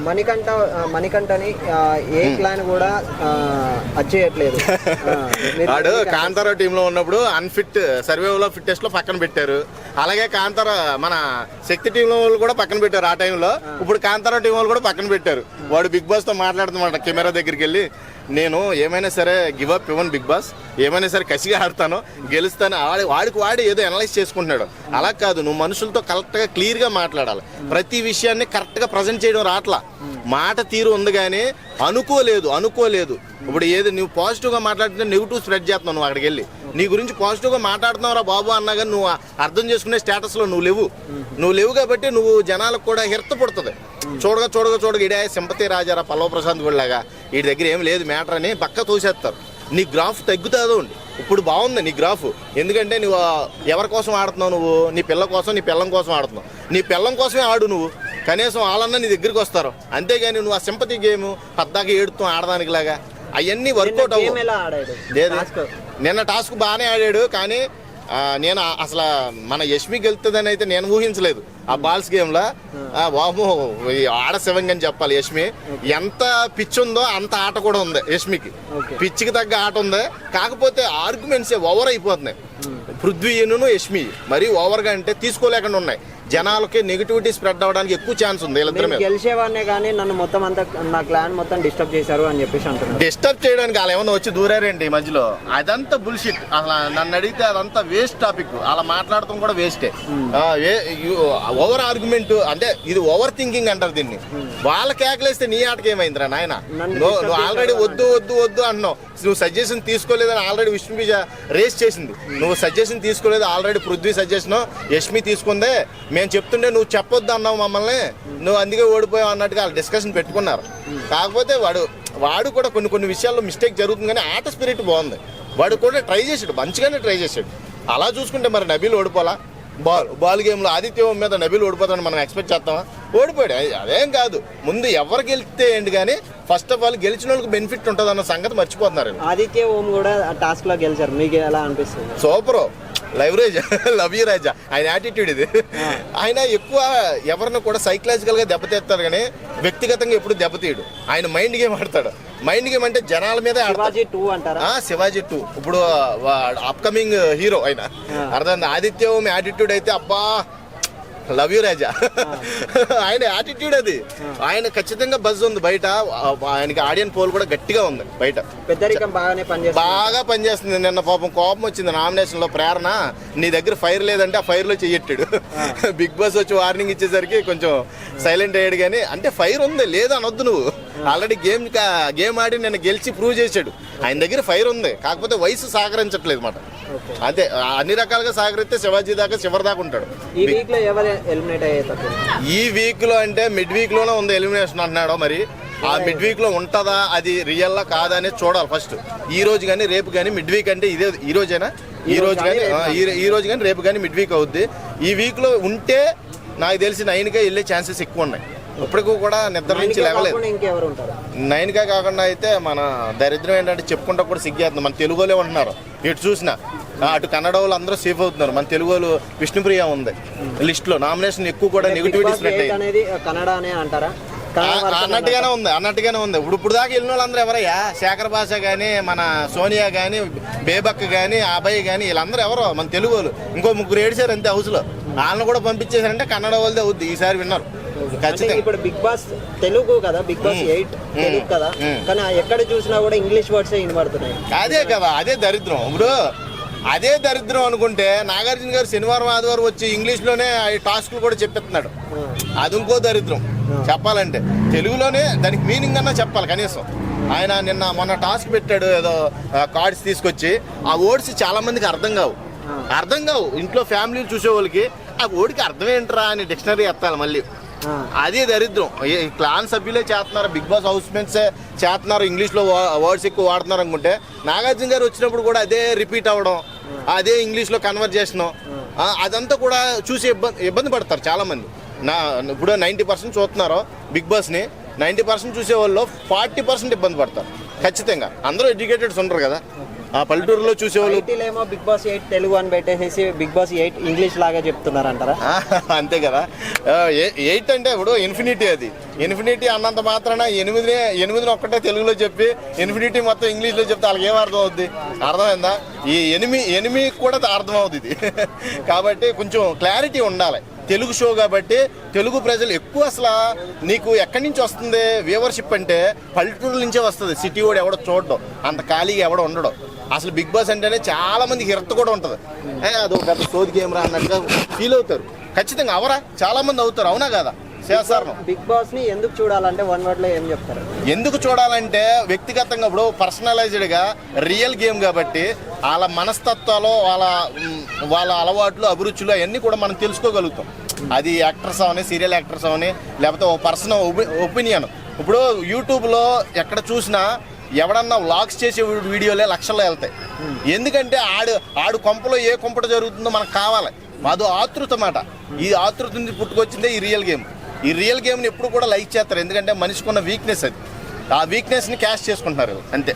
మణికంఠని ఏ clan కూడా అచ్చేయట్లేదు. వాడు కాంతారా టీంలో ఉన్నప్పుడు అన్ఫిట్ సర్వేలో ఫిట్టెస్ట్ లో పక్కన పెట్టారు. అలాగే కాంతారా మన శక్తి టీంలో వాళ్ళు కూడా పక్కన పెట్టారు ఆ టైంలో. ఇప్పుడు కాంతారా టీం వాళ్ళు కూడా పక్కన పెట్టారు. వాడు బిగ్ బాస్ తో మాట్లాడుతున్నమాట కెమెరా దగ్గరికి వెళ్ళి, నేను ఏమైనా సరే గివ్ అప్ ఇవ్వను బిగ్ బాస్, ఏమైనా సరే కసిగా ఆడతాను, గెలుస్తాను. వాడికి ఏదో అనలైజ్ చేసుకుంటున్నాడు. అలా కాదు, నువ్వు మనుషులతో కరెక్ట్గా క్లియర్గా మాట్లాడాలి. ప్రతి విషయాన్ని కరెక్ట్గా ప్రజెంట్ చేయడం రాట్లా. మాట తీరు ఉంది కానీ అనుకోలేదు. ఇప్పుడు ఏది నువ్వు పాజిటివ్గా మాట్లాడితే నెగిటివ్ స్ప్రెడ్ చేస్తున్నావు. నువ్వు అక్కడికి వెళ్ళి నీ గురించి పాజిటివ్గా మాట్లాడుతున్నావురా బాబు అన్నా కానీ నువ్వు అర్థం చేసుకునే స్టేటస్లో నువ్వు లేవు కాబట్టి నువ్వు జనాలకు కూడా హిర్త పుడుతుంది. చూడగా ఇడే సింపతి రాజారా పల్లవ ప్రశాంత్ గుడిలాగా వీడి దగ్గర ఏం లేదు మ్యాటర్ అని పక్క తోసేస్తారు. నీ గ్రాఫ్ తగ్గుతుందో ఉండి. ఇప్పుడు బాగుంది నీ గ్రాఫ్, ఎందుకంటే నువ్వు ఎవరి కోసం ఆడుతున్నావు? నువ్వు నీ పిల్ల కోసం, నీ పిల్లం కోసం ఆడుతున్నావు. నీ పిల్లం కోసమే ఆడు నువ్వు, కనీసం వాళ్ళన్నా నీ దగ్గరికి వస్తారు. అంతేగాని నువ్వు ఆ సింపతి గేమ్ పద్దాకి ఏడుతూ ఆడడానికి లాగా అవన్నీ వర్కౌట్ అవ్వవు. నిన్న టాస్క్ బాగానే ఆడాడు కానీ నేను అసలు మన యష్మి గెలుతుందని అయితే నేను ఊహించలేదు. ఆ బాల్స్ గేమ్ లో వామో ఆడ శివంగా అని చెప్పాలి. యష్మి ఎంత పిచ్ ఉందో అంత ఆట కూడా ఉంది యష్మికి. పిచ్చికి తగ్గ ఆట ఉంది, కాకపోతే ఆర్గ్యుమెంట్స్ ఓవర్ అయిపోతున్నాయి. పృథ్వీను యష్మి మరీ ఓవర్గా అంటే తీసుకోలేకుండా ఉన్నాయి. జనాలకి నెగిటివిటీ స్ప్రెడ్ అవ్వడానికి ఎక్కువ ఛాన్స్ ఉంది. గెలిచేవాడినే కానీ నన్ను మొత్తం అంతా నా క్లాన్ మొత్తం డిస్టర్బ్ చేశారు అని చెప్పేసి అంటున్నారు. డిస్టర్బ్ చేయడానికి వాళ్ళు ఏమన్నా వచ్చి దూరారేంటి ఈ మధ్యలో? అదంతా బుల్షిట్. అసలు నన్ను అడిగితే అదంతా వేస్ట్ టాపిక్. అలా మాట్లాడటం కూడా వేస్టే. ఓవర్ ఆర్గ్యుమెంట్ అంటే ఇది ఓవర్ థింకింగ్ అంటారు దీన్ని. వాళ్ళ కేకలేస్తే నీ ఆటకి ఏమైందిరా నాయన? నువ్వు ఆల్రెడీ వద్దు అంటున్నావు. నువ్వు సజెషన్ తీసుకోలేదని ఆల్రెడీ విష్ణుబీజ రేస్ చేసింది. నువ్వు సజెషన్ తీసుకోలేదు, ఆల్రెడీ పృథ్వీ సజెషన్ యష్మి తీసుకుందే. మేము చెప్తుండే నువ్వు చెప్పొద్దు అన్నావు మమ్మల్ని, నువ్వు అందుకే ఓడిపోయావు అన్నట్టుగా వాళ్ళు డిస్కషన్ పెట్టుకున్నారు. కాకపోతే వాడు కూడా కొన్ని విషయాల్లో మిస్టేక్ జరుగుతుంది కానీ ఆట స్పిరిట్ బాగుంది. వాడు కూడా ట్రై చేసాడు, మంచిగానే ట్రై చేసాడు. అలా చూసుకుంటే మరి నబీల్ ఓడిపోలా? బాల్ గేమ్లో ఆదిత్యం మీద నబీల్ ఓడిపోతాడని మనం ఎక్స్పెక్ట్ చేస్తామా? ఓడిపోయాడు. అదేం కాదు, ముందు ఎవరు గెలిస్తే ఏంటి కానీ ఫస్ట్ ఆఫ్ ఆల్ గెలిచిన వాళ్ళకి బెనిఫిట్ ఉంటుంది అన్న సంగతి మర్చిపోతున్నారు. ఆదిత్య ఓం కూడా టాస్క్ లో గెలిచారు, మీకు ఎలా అనిపిస్తుంది? సూపర్, లవ్ యూ రాజా. ఆయన యాటిట్యూడ్ ఇది. ఆయన ఎక్కువ ఎవరిని కూడా సైకలాజికల్ గా దెబ్బతీస్తాడు కానీ వ్యక్తిగతంగా ఎప్పుడు దెబ్బతీయడు. ఆయన మైండ్ గేమ్ ఆడతాడు. మైండ్ గేమ్ అంటే జనాల మీద శివాజీ 2 ఇప్పుడు అప్కమింగ్ హీరో ఆయన. అర్థం. ఆదిత్య ఓం యాటిట్యూడ్ అయితే అబ్బా లవ్ యూ రాజా. ఆయన యాటిట్యూడ్ అది. ఆయన ఖచ్చితంగా బజ్ ఉంది బయట. ఆయనకి ఆడియన్స్ పోల్ కూడా గట్టిగా ఉంది బయట. బాగా పనిచేస్తుంది. నిన్న పాపం కోపం వచ్చింది నామినేషన్ లో. ప్రేరణ నీ దగ్గర ఫైర్ లేదంటే ఆ ఫైర్ లో చెయ్యట్టాడు. బిగ్ బాస్ వచ్చి వార్నింగ్ ఇచ్చేసరికి కొంచెం సైలెంట్ అయ్యాడు. కానీ అంటే ఫైర్ ఉంది, లేదు అనొద్దు. నువ్వు ఆల్రెడీ గేమ్ ఆడి నిన్న గెలిచి ప్రూవ్ చేశాడు. ఆయన దగ్గర ఫైర్ ఉంది, కాకపోతే వయసు సహకరించట్లేదు మాట. అంతే, అన్ని రకాలుగా సహకరిస్తే శివాజీ దాకా చివరి దాకా ఉంటాడు. ఈ వీక్ లో అంటే మిడ్ వీక్ లోనే ఉంది ఎలిమినేషన్ అంటున్నాడు. మరి ఆ మిడ్ వీక్ లో ఉంటుందా, అది రియల్లా కాదా అనేది చూడాలి ఫస్ట్. ఈ రోజు కానీ రేపు కానీ మిడ్ వీక్ అంటే ఇదే ఈ రోజైనా, ఈ రోజు కానీ రేపు కానీ మిడ్ వీక్ అవుద్ది. ఈ వీక్ లో ఉంటే నాకు తెలిసి 9కే వెళ్ళే ఛాన్సెస్ ఎక్కువ ఉన్నాయి. ఇప్పటికీ కూడా నిద్ర నుంచి లేవలేదు. 9కే కాకుండా అయితే మన దరిద్రం ఏంటంటే చెప్పుకుంటా కూడా సిగ్గేస్తుంది. మన తెలుగులో ఉంటున్నారు. ఇటు చూసినా అటు కన్నడ వాళ్ళు అందరూ సేఫ్ అవుతున్నారు. మన తెలుగు వాళ్ళు విష్ణుప్రియ ఉంది లిస్ట్ లో. నామినేషన్ ఎక్కువ కూడా నెగిటివిటీ స్ప్రెడ్ అయ్యింది. అన్నట్టుగానే ఉంది. ఇప్పుడు దాకా వెళ్ళిన వాళ్ళందరూ ఎవరయ్యా? శేఖర్ భాష కానీ, మన సోనియా కానీ, బేబక్ కానీ, అభయ్ కానీ, వీళ్ళందరూ ఎవరో మన తెలుగు వాళ్ళు. ఇంకో 3 ఏడిసారు అంతే హౌస్ లో. వాళ్ళని కూడా పంపించేసారంటే కన్నడ వాళ్ళదే అవుద్ది ఈసారి విన్నారు. ఇప్పుడు బిగ్ బాస్ తెలుగు కదా, బిగ్ బాస్ 8 తెలుగు కదా, కానీ ఎక్కడ చూసినా కూడా ఇంగ్లీష్ వర్డ్స్ వినబడుతున్నాయి. అదే కదా, అదే దరిద్రం. ఇప్పుడు అదే దరిద్రం అనుకుంటే నాగార్జున గారు శనివారం ఆదివారం వచ్చి ఇంగ్లీష్ లోనే టాస్క్లు కూడా చెప్పేస్తున్నాడు. అది ఇంకో దరిద్రం చెప్పాలంటే. తెలుగులోనే దానికి మీనింగ్ అన్నా చెప్పాలి కనీసం. ఆయన మొన్న టాస్క్ పెట్టాడు ఏదో కార్డ్స్ తీసుకొచ్చి. ఆ వర్డ్స్ చాలా మందికి అర్థం కావు. ఇంట్లో ఫ్యామిలీలు చూసే వాళ్ళకి ఆ వర్డ్కి అర్థం ఏంట్రా అని డిక్షనరీ ఎత్తాలి మళ్ళీ. అదే దరిద్రం. క్లాన్ సభ్యులే చేస్తున్నారు, బిగ్ బాస్ హౌస్ మేట్సే చేస్తున్నారు, ఇంగ్లీష్లో వర్డ్స్ ఎక్కువ వాడుతున్నారు అనుకుంటే నాగార్జున గారు వచ్చినప్పుడు కూడా అదే రిపీట్ అవ్వడం, అదే ఇంగ్లీష్లో కన్వర్జేషను, అదంతా కూడా చూసి ఇబ్బంది పడతారు చాలామంది. ఇప్పుడు 90% చూస్తున్నారు బిగ్ బాస్ని. 90% చూసే వాళ్ళు 40% ఇబ్బంది పడతారు ఖచ్చితంగా. అందరూ ఎడ్యుకేటెడ్స్ ఉండరు కదా. ఆ పల్లెటూరులో చూసేవాళ్ళు ఐటీలేమో బిగ్ బాస్ 8 తెలుగు అని పెట్టేసి బిగ్ బాస్ 8 ఇంగ్లీష్ లాగా చెప్తున్నారంటారా? అంతే కదా. 8 అంటే ఇప్పుడు ఇన్ఫినిటీ, అది ఇన్ఫినిటీ అన్నంత మాత్రాన ఎనిమిదిని ఒక్కటే తెలుగులో చెప్పి ఇన్ఫినిటీ మొత్తం ఇంగ్లీష్లో చెప్తే వాళ్ళకి ఏం అర్థం అవుద్ది? అర్థమైందా? ఈ ఎనిమి కూడా అర్థం అవుతుంది ఇది. కాబట్టి కొంచెం క్లారిటీ ఉండాలి. తెలుగు షో కాబట్టి తెలుగు ప్రజలు ఎక్కువ అసలు నీకు ఎక్కడి నుంచి వస్తుంది వ్యూవర్షిప్ అంటే పల్లెటూరు నుంచే వస్తుంది. సిటీ వాడు ఎవడో చూడడం, అంత ఖాళీగా ఎవడో ఉండడం. అసలు బిగ్ బాస్ అంటేనే చాలా మందికి హిరత కూడా ఉంటుంది. అది ఒక పెద్ద సోది కెమెరా అన్నట్టుగా ఫీల్ అవుతారు. ఖచ్చితంగా అవరా చాలా మంది అవుతారు. అవునా కదా? చేస్తారు. బిగ్ బాస్ ని ఎందుకు చూడాలంటే వన్ వర్డ్ లో ఏం చెప్తారు? ఎందుకు చూడాలంటే వ్యక్తిగతంగా ఇప్పుడు పర్సనలైజ్డ్గా రియల్ గేమ్ కాబట్టి వాళ్ళ మనస్తత్వాలు, వాళ్ళ అలవాట్లు, అభిరుచులు అవన్నీ కూడా మనం తెలుసుకోగలుగుతాం. అది యాక్టర్స్ అవని, సీరియల్ యాక్టర్స్ అవని, లేకపోతే ఓ పర్సనల్ ఒపీనియన్. ఇప్పుడు యూట్యూబ్లో ఎక్కడ చూసినా ఎవడన్నా వ్లాగ్స్ చేసే వీడియోలే లక్షల్లో వెళ్తాయి. ఎందుకంటే ఆడు కొంపలో ఏ కొంపట జరుగుతుందో మనకు కావాలి. అదో ఆతృత మాట. ఈ ఆతృత నుంచి పుట్టుకొచ్చిందే ఈ రియల్ గేమ్. ఈ రియల్ గేమ్ని ఎప్పుడు కూడా లైక్ చేస్తారు. ఎందుకంటే మనిషికి ఉన్న వీక్నెస్ అది. ఆ వీక్నెస్ని క్యాష్ చేసుకుంటున్నారు అంతే.